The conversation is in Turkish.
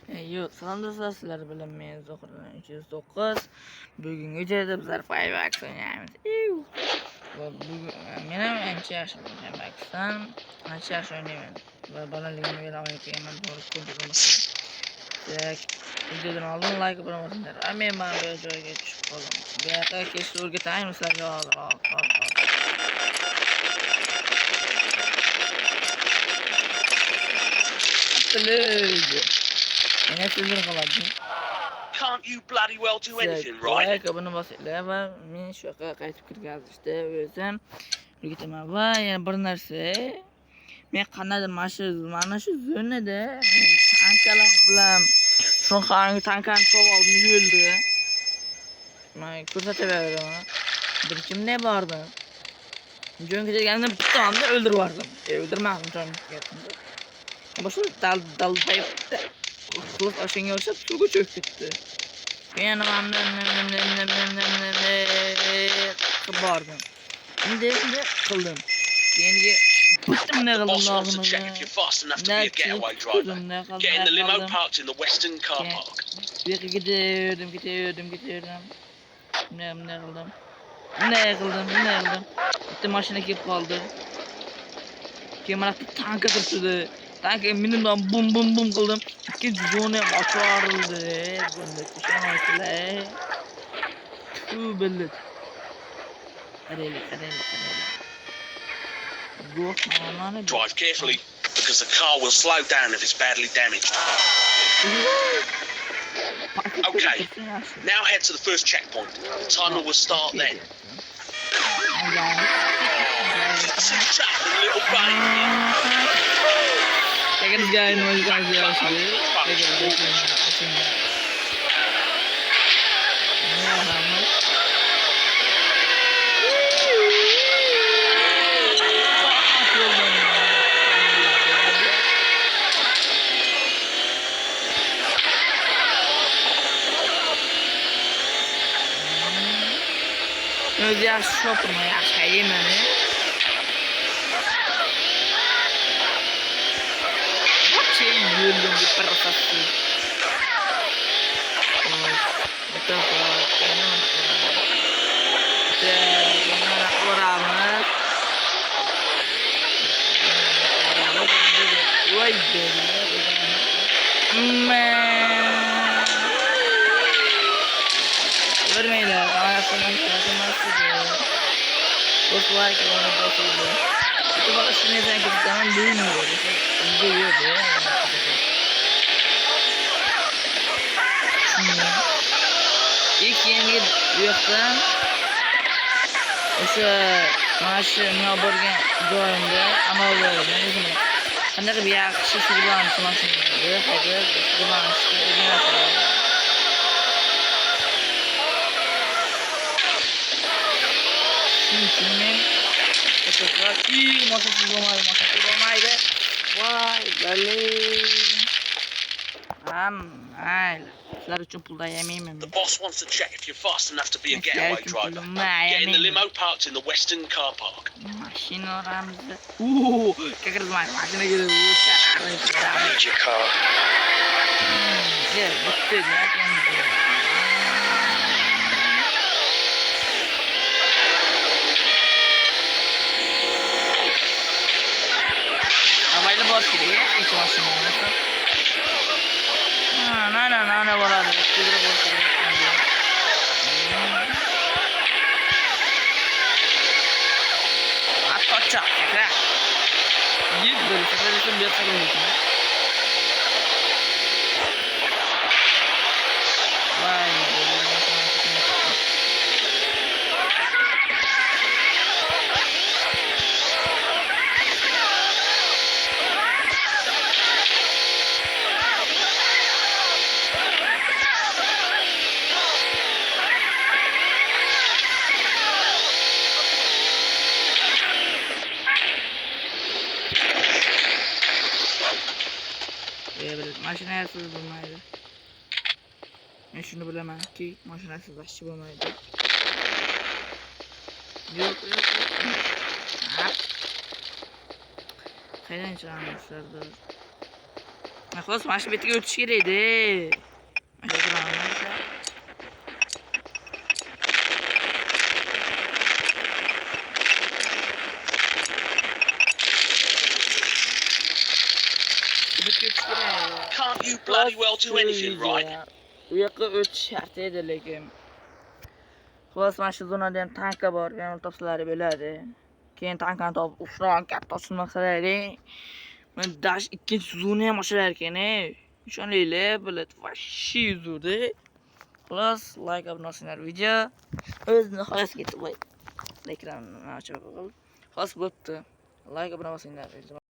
Yo'q, sanamda sizlar bilan men Zohirjon 309. Bugungi joyda bizlar Payback o'ynaymiz. Va bugun men ham ancha yaxshi Payback'dan ancha yaxshi o'ynayman. Va bolaligimda beri o'ynab kelganman, to'g'ri ko'rdim. Videodan oldin like bosinglar. Men mana bu joyga tushib qoldim. Bu yoqqa kelishni o'rgataymi sizlarga hozir. Can't you bloody well do anything, right? Ayakkabını basıyla va men shu yoqqa qaytib kirgazishdi o'zim. O'rgataman va yana bir narsa. Men qanday mana shu zonada tankalar bilan shunaqangi tankani topib oldim yo'lda. Men ko'rsataveraman. Bir kimda bordi? Jonga kelganda bitta onda o'ldirib yubordim. O'ldirmadim jonga. Boshqa dal-dal-dal Kılıç aşağıya olsa suvga çöküp gitti. Ben kıbardım. Şimdi kıldım. Yeniye bıktım ne kıldım Boss wants to check if you're fast enough to be a getaway driver. Get in the limo parked in the western car park. Bir gidiyorum. Ne kıldım. Bitti maşına gelip kaldı. Kemal tanka kırdı. Tanka minimum bum kıldım. İkinci zonu açarıldı. Bunda kuşamasıyla. Şu belli. Hadi. Drive carefully, because the car will slow down if it's badly damaged. Okay, now head to the first checkpoint. The timer will start then. Shut the little bunny. Take this guy knows guys. Öz yaxshi shopirma, yaxshi yemani. Şey yürüdüm bir parasası. Bu tarafa kenara. Vay be. Görmeyler. Ayaklarından çıkartılmazsın. Dostlar ki onu basıldı. Bu bak şimdi sen kızdan duymuyor. Duyuyor be. İlk yeni yoktan o'sha maaşı nima bo'lgan joyimda amal bo'ldi. Qanday bir yaxshi shug'ullanish maqsadida hozir shug'ullanishga o'rganyapman. Şimdi masası olmaydı. Vay böyle. Sizler için pulda yemeyeyim. The boss wants to check if you're fast enough to be a getaway driver. Get in the limo parked in the western car park. Maşine oramızda. Kakırız maşine gidiyor. Damage your car. Gel, bitti ya. Havayla bot gidiyor. Hiç maşine olmasa. Ne var abi? Kudura bot gidiyor. Atça. Git böyle. Seferin bir takım olsun. Vay. Mashinasiz bo'lmaydi. Men shuni bilamanki, mashinasiz hech bo'lmaydi. Yo'q. Qaydan chiqamiz sizlarda? Xo'sh, mana shu betiga o'tish kerak edi. Mana shu bilan Can't you bloody well do anything right? U yoqqa o'tish shart edi lekin. Xo'sh, mana shu zonada ham tankka bor, yana topsalari bo'ladi. Keyin tankani topib, ufron katta ochilmaqsalar. Men dash ikkinchi zona ham ochilar ekan-e. Ishoninglar, biladi, vashi zo'rda. Xo'sh, like abunasizlar video. O'z nihoyasiga yetib qo'y. Ekranni ochib qo'yib. Xo'sh, bo'pti. Like abunasizlar.